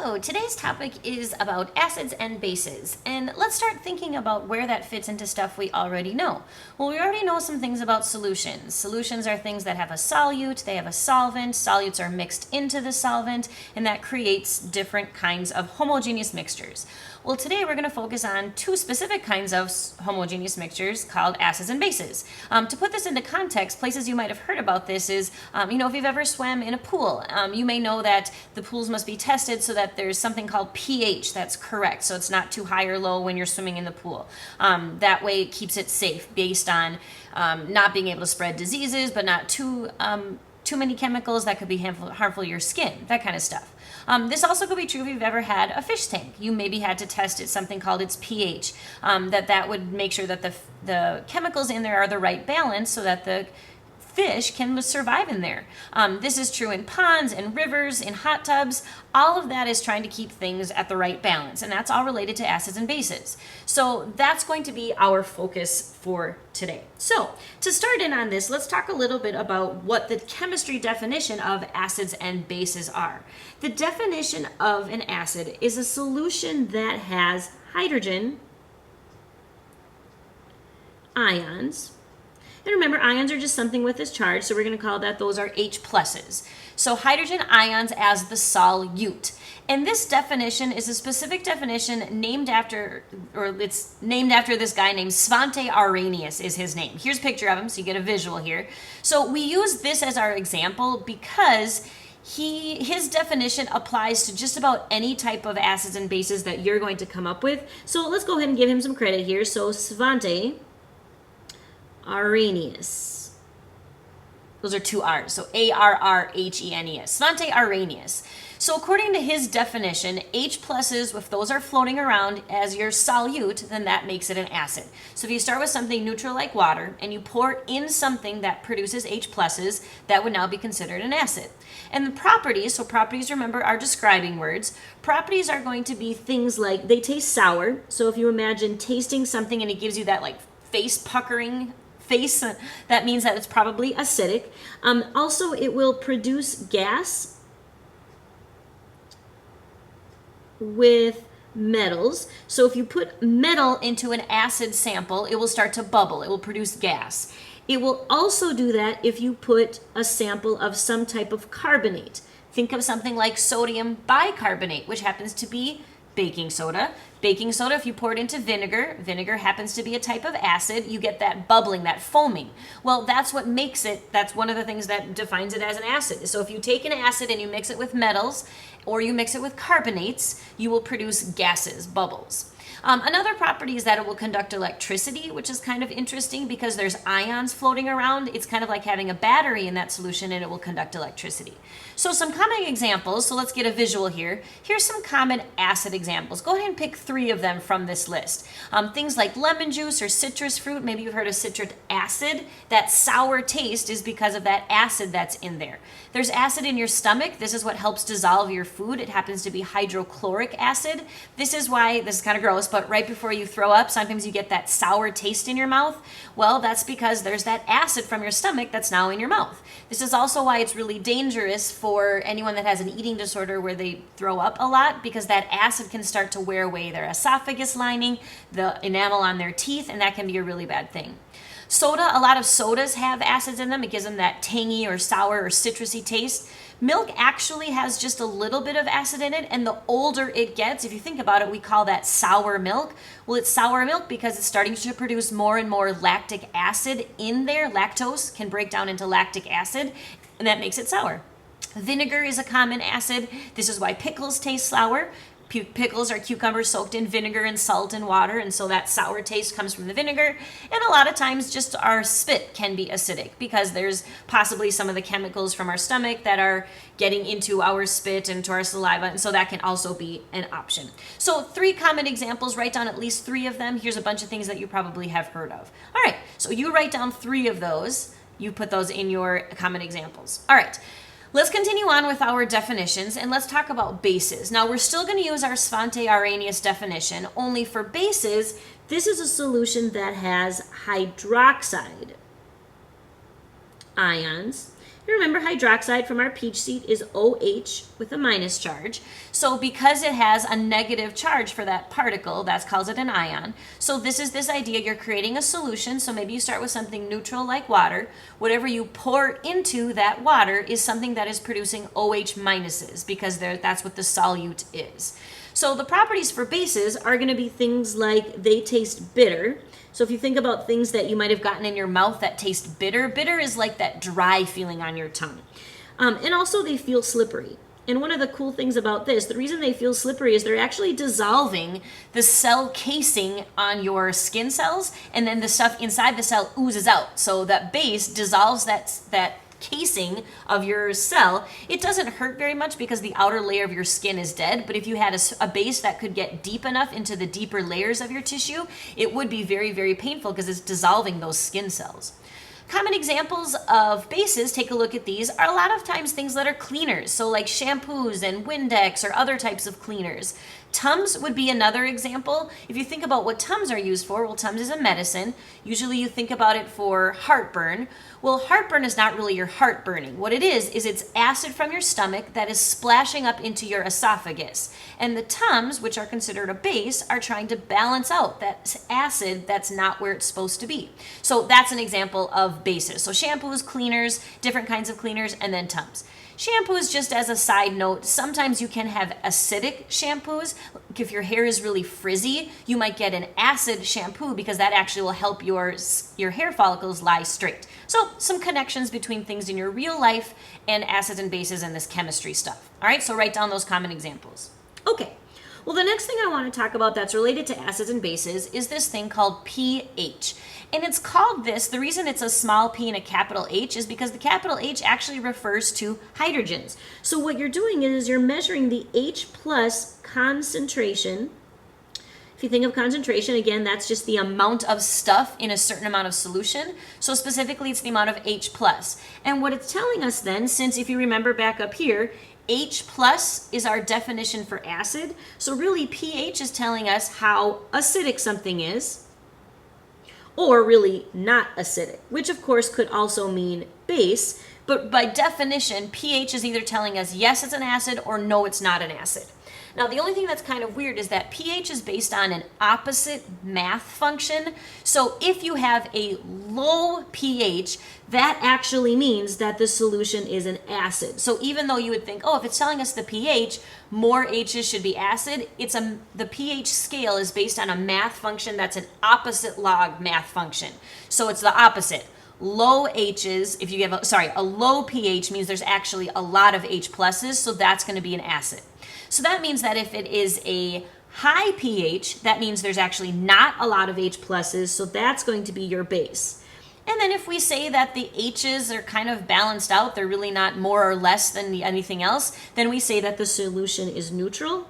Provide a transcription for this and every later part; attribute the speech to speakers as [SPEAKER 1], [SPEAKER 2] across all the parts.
[SPEAKER 1] So today's topic is about acids and bases, and let's start thinking about where that fits into stuff we already know. Well, we already know some things about solutions. Solutions are things that have a solute, they have a solvent, solutes are mixed into the solvent, and that creates different kinds of homogeneous mixtures. Well, today we're going to focus on two specific kinds of homogeneous mixtures called acids and bases. To put this into context, places you might have heard about this is, if you've ever swam in a pool, you may know that the pools must be tested so that there's something called pH that's correct, so it's not too high or low when you're swimming in the pool. That way it keeps it safe based on not being able to spread diseases, but not too many chemicals that could be harmful to your skin, that kind of stuff. This also could be true if you've ever had a fish tank. You maybe had to test it, something called its pH, that would make sure that the chemicals in there are the right balance so that the fish can survive in there. This is true in ponds, in rivers, in hot tubs. All of that is trying to keep things at the right balance, and that's all related to acids and bases. So that's going to be our focus for today. So to start in on this, let's talk a little bit about what the chemistry definition of acids and bases are. The definition of an acid is a solution that has hydrogen ions. And remember, ions are just something with this charge, so we're going to call that those are H pluses. So hydrogen ions as the solute. And this definition is a specific definition named after this guy named Svante Arrhenius is his name. Here's a picture of him, so you get a visual here. So we use this as our example because his definition applies to just about any type of acids and bases that you're going to come up with. So let's go ahead and give him some credit here. So Svante Arrhenius. Those are two R's, so Arrhenius. Svante Arrhenius. So according to his definition, H pluses, if those are floating around as your solute, then that makes it an acid. So if you start with something neutral like water and you pour in something that produces H pluses, that would now be considered an acid. And the properties, so properties, remember, are describing words. Properties are going to be things like they taste sour. So if you imagine tasting something and it gives you that like face puckering face, that means that it's probably acidic. Also, it will produce gas with metals. So if you put metal into an acid sample, it will start to bubble. It will produce gas. It will also do that if you put a sample of some type of carbonate. Think of something like sodium bicarbonate, which happens to be baking soda. Baking soda, if you pour it into vinegar, vinegar happens to be a type of acid, you get that bubbling, that foaming. Well, that's what makes it, that's one of the things that defines it as an acid. So if you take an acid and you mix it with metals, or you mix it with carbonates, you will produce gases, bubbles. Another property is that it will conduct electricity, which is kind of interesting because there's ions floating around. It's kind of like having a battery in that solution and it will conduct electricity. So some common examples, so let's get a visual here. Here's some common acid examples. Go ahead and pick 3 of them from this list. Things like lemon juice or citrus fruit. Maybe you've heard of citric acid. That sour taste is because of that acid that's in there. There's acid in your stomach. This is what helps dissolve your food. It happens to be hydrochloric acid. This is why, this is kind of gross, but right before you throw up, sometimes you get that sour taste in your mouth. Well, that's because there's that acid from your stomach that's now in your mouth. This is also why it's really dangerous for anyone that has an eating disorder where they throw up a lot, because that acid can start to wear away their esophagus lining, the enamel on their teeth, and that can be a really bad thing. Soda, a lot of sodas have acids in them. It gives them that tangy or sour or citrusy taste. Milk actually has just a little bit of acid in it, and the older it gets, if you think about it, we call that sour milk. Well, it's sour milk because it's starting to produce more and more lactic acid in there. Lactose can break down into lactic acid, and that makes it sour. Vinegar is a common acid. This is why pickles taste sour. Pickles are cucumbers soaked in vinegar and salt and water, and so that sour taste comes from the vinegar. And a lot of times just our spit can be acidic because there's possibly some of the chemicals from our stomach that are getting into our spit and to our saliva, and so that can also be an option. So 3 common examples, write down at least 3 of them. Here's a bunch of things that you probably have heard of. All right, so you write down 3 of those. You put those in your common examples. All right. Let's continue on with our definitions and let's talk about bases. Now we're still going to use our Svante Arrhenius definition, only for bases, this is a solution that has hydroxide ions Remember, hydroxide from our peach seed is OH with a minus charge. So because it has a negative charge for that particle, that calls it an ion. So this is this idea, you're creating a solution. So maybe you start with something neutral like water. Whatever you pour into that water is something that is producing OH minuses because that's what the solute is. So the properties for bases are going to be things like they taste bitter. So if you think about things that you might have gotten in your mouth that taste bitter, bitter is like that dry feeling on your tongue. And also they feel slippery. And one of the cool things about this, the reason they feel slippery is they're actually dissolving the cell casing on your skin cells, and then the stuff inside the cell oozes out. So that base dissolves that casing of your cell. It doesn't hurt very much because the outer layer of your skin is dead, but if you had a base that could get deep enough into the deeper layers of your tissue, it would be very, very painful because it's dissolving those skin cells. Common examples of bases, take a look at these, are a lot of times things that are cleaners, so like shampoos and Windex or other types of cleaners. Tums would be another example. If you think about what Tums are used for, well, Tums is a medicine. Usually you think about it for heartburn. Well, heartburn is not really your heart burning. What it is it's acid from your stomach that is splashing up into your esophagus. And the Tums, which are considered a base, are trying to balance out that acid that's not where it's supposed to be. So that's an example of bases. So shampoos, cleaners, different kinds of cleaners, and then Tums. Shampoos, just as a side note, sometimes you can have acidic shampoos. If your hair is really frizzy, you might get an acid shampoo because that actually will help your hair follicles lie straight. So some connections between things in your real life and acids and bases and this chemistry stuff. All right, so write down those common examples. Okay, well, the next thing I want to talk about that's related to acids and bases is this thing called pH. And it's called this, the reason it's a small p and a capital H is because the capital H actually refers to hydrogens. So what you're doing is you're measuring the H plus concentration. If you think of concentration, again, that's just the amount of stuff in a certain amount of solution. So specifically, it's the amount of H plus. And what it's telling us then, since if you remember back up here, H plus is our definition for acid. So really, pH is telling us how acidic something is, or really not acidic, which of course could also mean base. But by definition, pH is either telling us yes, it's an acid, or no, it's not an acid. Now, the only thing that's kind of weird is that pH is based on an opposite math function. So if you have a low pH, that actually means that the solution is an acid. So even though you would think, oh, if it's telling us the pH, more H's should be acid, the pH scale is based on a math function that's an opposite log math function. So it's the opposite. Low H's, a low pH means there's actually a lot of H pluses, so that's going to be an acid. So that means that if it is a high pH, that means there's actually not a lot of H pluses, so that's going to be your base. And then if we say that the H's are kind of balanced out, they're really not more or less than anything else, then we say that the solution is neutral,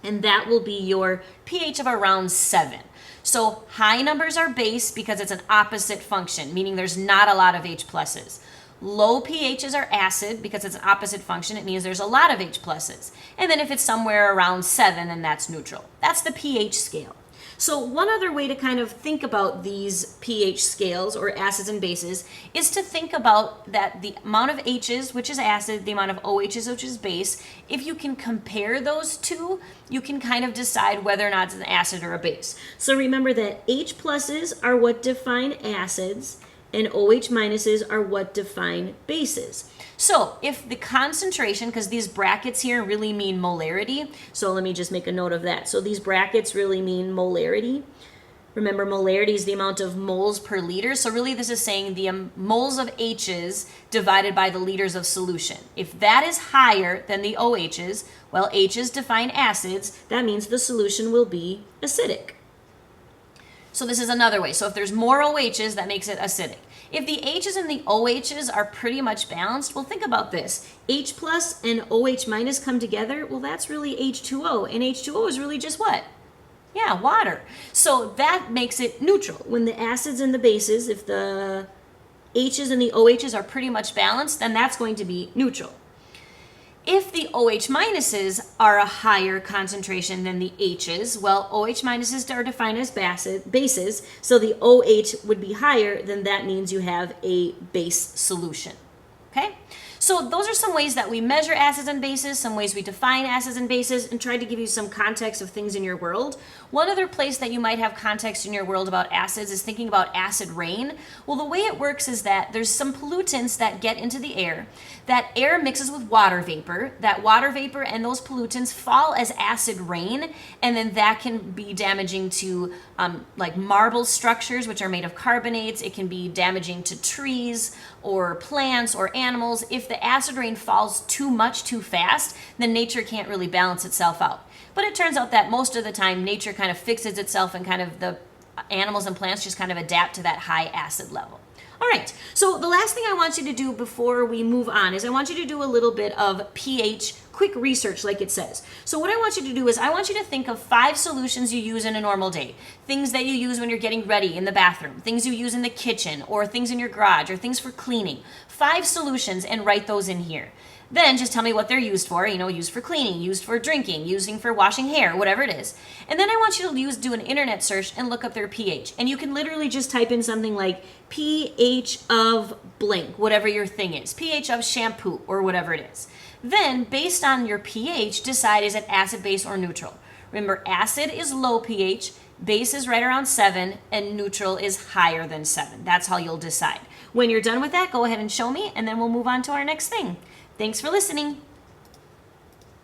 [SPEAKER 1] and that will be your pH of around 7. So high numbers are base because it's an opposite function, meaning there's not a lot of H pluses. Low pHs are acid because it's an opposite function. It means there's a lot of H pluses. And then if it's somewhere around 7, then that's neutral. That's the pH scale. So one other way to kind of think about these pH scales or acids and bases is to think about that the amount of H's, which is acid, the amount of OH's, which is base, if you can compare those two, you can kind of decide whether or not it's an acid or a base. So remember that H pluses are what define acids, and OH minuses are what define bases. So if the concentration, because these brackets here really mean molarity, so let me just make a note of that. So these brackets really mean molarity. Remember, molarity is the amount of moles per liter. So really this is saying the moles of H's divided by the liters of solution. If that is higher than the OH's, well, H's define acids, that means the solution will be acidic. So this is another way. So if there's more OH's, that makes it acidic. If the H's and the OH's are pretty much balanced, well, think about this. H plus and OH minus come together, well, that's really H2O. And H2O is really just what? Yeah, water. So that makes it neutral. When the acids and the bases, if the H's and the OH's are pretty much balanced, then that's going to be neutral. If the OH minuses are a higher concentration than the H's, well, OH minuses are defined as bases, so the OH would be higher, then that means you have a base solution. Okay? So those are some ways that we measure acids and bases, some ways we define acids and bases, and try to give you some context of things in your world. One other place that you might have context in your world about acids is thinking about acid rain. Well, the way it works is that there's some pollutants that get into the air. That air mixes with water vapor. That water vapor and those pollutants fall as acid rain, and then that can be damaging to like marble structures, which are made of carbonates. It can be damaging to trees or plants or animals. If the acid rain falls too much too fast, then nature can't really balance itself out. But it turns out that most of the time nature kind of fixes itself, and kind of the animals and plants just kind of adapt to that high acid level. All right, so the last thing I want you to do before we move on is I want you to do a little bit of pH quick research, like it says. So what I want you to do is I want you to think of 5 solutions you use in a normal day. Things that you use when you're getting ready in the bathroom, things you use in the kitchen, or things in your garage, or things for cleaning. 5 solutions, and write those in here. Then just tell me what they're used for, used for cleaning, used for drinking, using for washing hair, whatever it is. And then I want you to do an internet search and look up their pH. And you can literally just type in something like pH of blank, whatever your thing is, pH of shampoo, or whatever it is. Then, based on your pH, decide is it acid, base, or neutral. Remember, acid is low pH, base is right around 7, and neutral is higher than 7. That's how you'll decide. When you're done with that, go ahead and show me, and then we'll move on to our next thing. Thanks for listening.